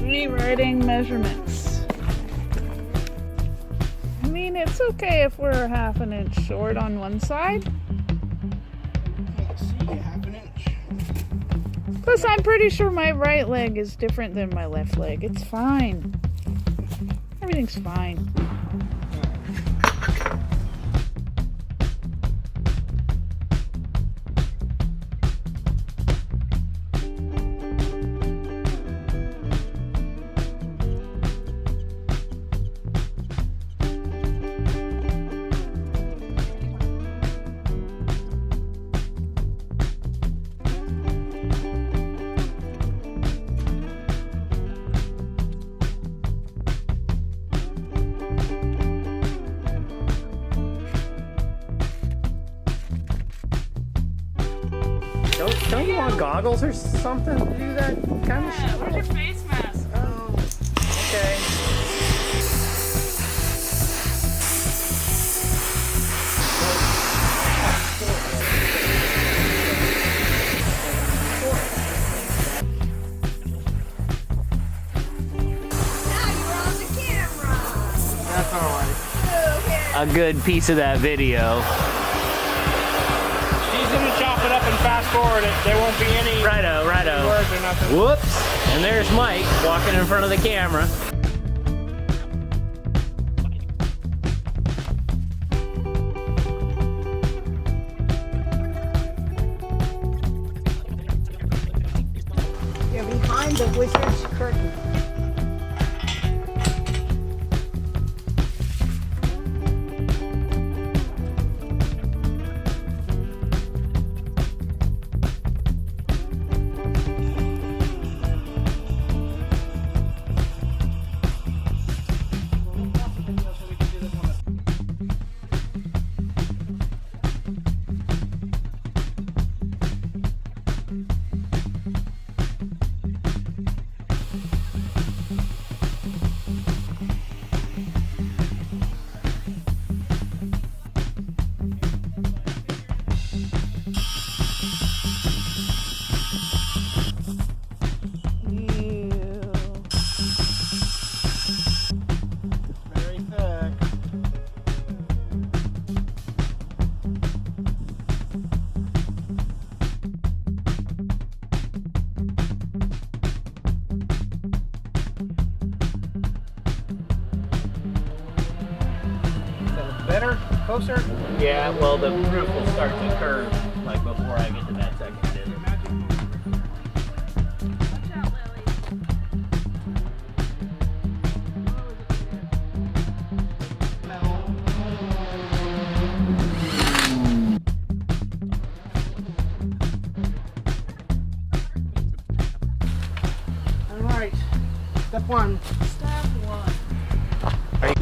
rewriting measurements. I mean, it's okay if we're half an inch short on one side. Can't see half an inch. Plus, I'm pretty sure my right leg is different than my left leg. It's fine. Everything's fine. Don't you want goggles or something to do that kind of stuff? Where's your face mask? Oh, okay. Now you're on the camera. That's alright. Okay. A good piece of that video. She's gonna chop it up and fast forward it. There won't be any Righto, righto. words or nothing. Whoops. And there's Mike walking in front of the camera. You're behind the wizard's curtain. Very thick. Is that better? Closer? Yeah, well, the roof will start to curve like before I get to that second dip. All right. Step one. Step one. Are you